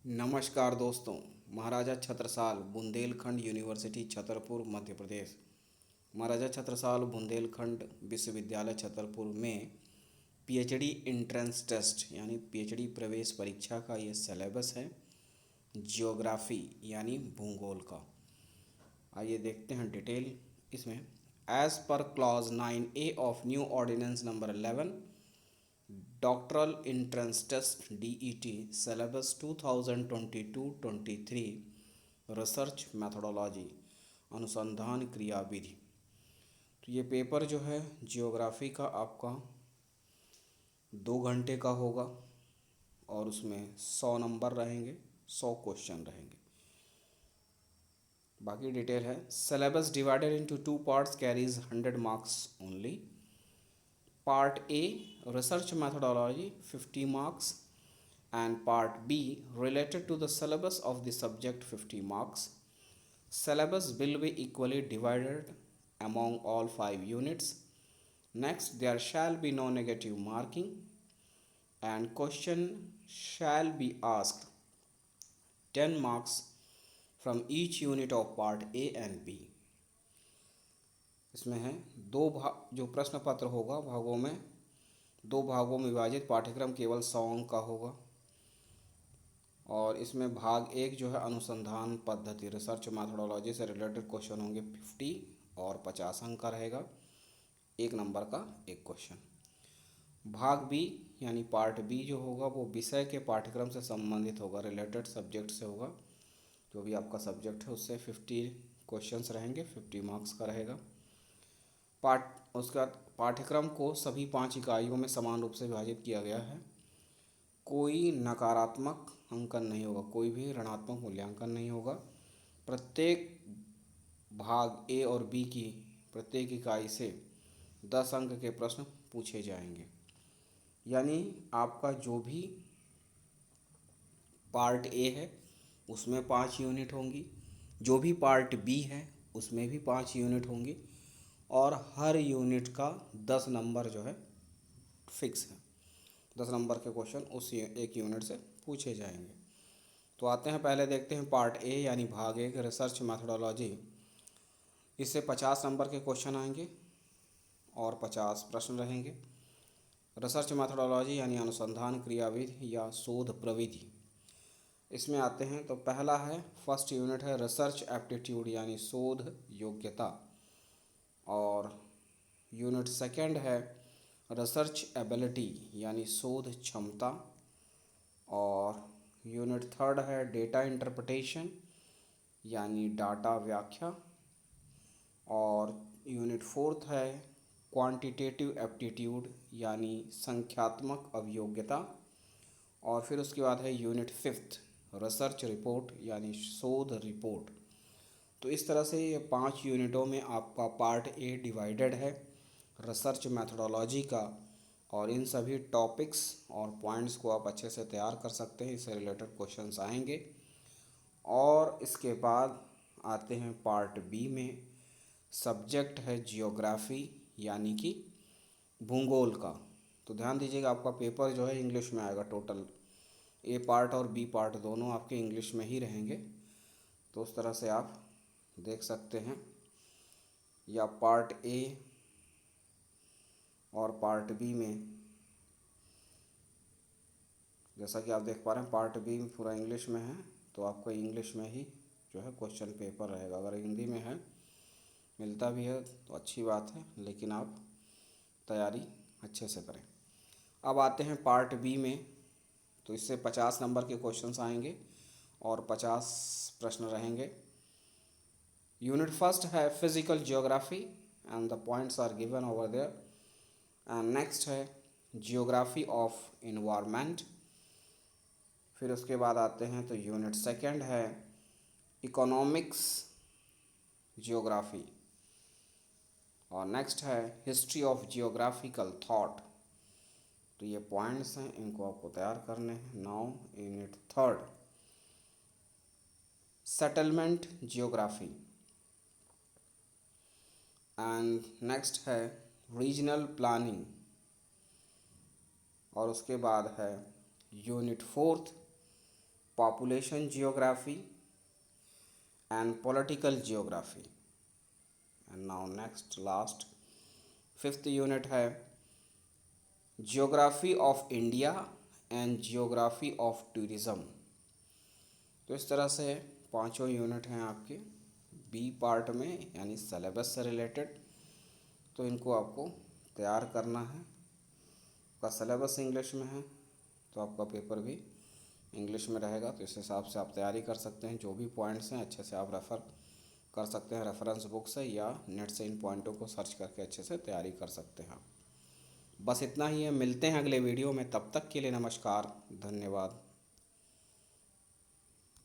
नमस्कार दोस्तों। महाराजा छत्रसाल बुंदेलखंड यूनिवर्सिटी छतरपुर मध्य प्रदेश। महाराजा छत्रसाल बुंदेलखंड विश्वविद्यालय छतरपुर में पीएचडी एंट्रेंस टेस्ट यानी पीएचडी प्रवेश परीक्षा का ये सिलेबस है जियोग्राफी यानी भूगोल का। आइए देखते हैं डिटेल इसमें। As per clause 9A of new ordinance number 11 doctoral entrance test DET syllabus 2022-23 research methodology अनुसंधान क्रियाविधि। तो ये पेपर जो है जियोग्राफी का आपका 2 घंटे का होगा और उसमें 100 नंबर रहेंगे, 100 क्वेश्चन रहेंगे। बाकी डिटेल है। Syllabus divided into 2 parts carries 100 marks only. Part A research methodology 50 marks and Part B related to the syllabus of the subject 50 marks. Syllabus will be equally divided among all 5 units. Next, there shall be no negative marking and question shall be asked 10 marks from each unit of Part A and B. इसमें है दो भाग, जो प्रश्न पत्र होगा भागों में 2 भागों में विभाजित पाठ्यक्रम केवल 100 अंक का होगा। और इसमें भाग 1 जो है अनुसंधान पद्धति रिसर्च मैथोडोलॉजी से रिलेटेड क्वेश्चन होंगे 50 और 50 अंक का रहेगा, 1 नंबर का 1 क्वेश्चन। भाग बी यानी पार्ट बी जो होगा वो विषय के पाठ्यक्रम से संबंधित होगा, रिलेटेड सब्जेक्ट से होगा। जो भी आपका सब्जेक्ट है उससे 50 क्वेश्चंस रहेंगे, 50 मार्क्स का रहेगा। उसका पाठ्यक्रम को सभी 5 इकाइयों में समान रूप से विभाजित किया गया है। कोई नकारात्मक अंकन नहीं होगा, कोई भी ऋणात्मक मूल्यांकन नहीं होगा। प्रत्येक भाग ए और बी की प्रत्येक इकाई से 10 अंक के प्रश्न पूछे जाएंगे। यानी आपका जो भी पार्ट ए है उसमें 5 यूनिट होंगी, जो भी पार्ट बी है उसमें भी 5 यूनिट होंगी और हर यूनिट का 10 नंबर जो है फिक्स है। 10 नंबर के क्वेश्चन उस एक यूनिट से पूछे जाएंगे। तो आते हैं, पहले देखते हैं पार्ट ए यानी भाग 1 रिसर्च मैथोडोलॉजी। इससे 50 नंबर के क्वेश्चन आएंगे और 50 प्रश्न रहेंगे। रिसर्च मैथोडोलॉजी यानी अनुसंधान क्रियाविधि या शोध प्रविधि। इसमें आते हैं तो पहला है, फर्स्ट यूनिट है रिसर्च एप्टीट्यूड यानी शोध योग्यता, और यूनिट सेकंड है रिसर्च एबिलिटी यानी शोध क्षमता, और यूनिट थर्ड है डेटा इंटरप्रिटेशन यानी डाटा व्याख्या, और यूनिट फोर्थ है क्वांटिटेटिव एप्टीट्यूड यानी संख्यात्मक अभियोग्यता, और फिर उसके बाद है यूनिट फिफ्थ रिसर्च रिपोर्ट यानी शोध रिपोर्ट। तो इस तरह से ये 5 यूनिटों में आपका पार्ट ए डिवाइडेड है रिसर्च मैथोडोलॉजी का, और इन सभी टॉपिक्स और पॉइंट्स को आप अच्छे से तैयार कर सकते हैं, इससे रिलेटेड क्वेश्चंस आएंगे। और इसके बाद आते हैं पार्ट बी में, सब्जेक्ट है जियोग्राफी यानी कि भूगोल का। तो ध्यान दीजिएगा, आपका पेपर जो है इंग्लिश में आएगा। टोटल ए पार्ट और बी पार्ट दोनों आपके इंग्लिश में ही रहेंगे। तो उस तरह से आप देख सकते हैं, या पार्ट ए और पार्ट बी में जैसा कि आप देख पा रहे हैं पार्ट बी में पूरा इंग्लिश में है, तो आपको इंग्लिश में ही जो है क्वेश्चन पेपर रहेगा। अगर हिंदी में है, मिलता भी है तो अच्छी बात है, लेकिन आप तैयारी अच्छे से करें। अब आते हैं पार्ट बी में, तो इससे 50 नंबर के क्वेश्चंस आएंगे और 50 प्रश्न रहेंगे। यूनिट फर्स्ट है physical geography and the points are given over there. And next है जियोग्राफी ऑफ इन्वायरमेंट। फिर उसके बाद आते हैं तो यूनिट सेकंड है इकोनॉमिक्स जियोग्राफी, और नेक्स्ट है हिस्ट्री ऑफ जियोग्राफिकल थॉट। तो ये पॉइंट्स हैं, इनको आपको तैयार करने हैं। Now unit third settlement geography, and next है रीजनल प्लानिंग, और उसके बाद है unit fourth population geography and political geography. And now next last 5th unit है geography of India and geography of tourism. तो इस तरह से पांचों यूनिट हैं आपके बी पार्ट में, यानी सिलेबस से रिलेटेड। तो इनको आपको तैयार करना है। आपका सिलेबस इंग्लिश में है तो आपका पेपर भी इंग्लिश में रहेगा, तो इस हिसाब से आप तैयारी कर सकते हैं। जो भी पॉइंट्स हैं अच्छे से आप रेफ़र कर सकते हैं रेफरेंस बुक से, या नेट से इन पॉइंटों को सर्च करके अच्छे से तैयारी कर सकते हैं आप। बस इतना ही है, मिलते हैं अगले वीडियो में। तब तक के लिए नमस्कार, धन्यवाद।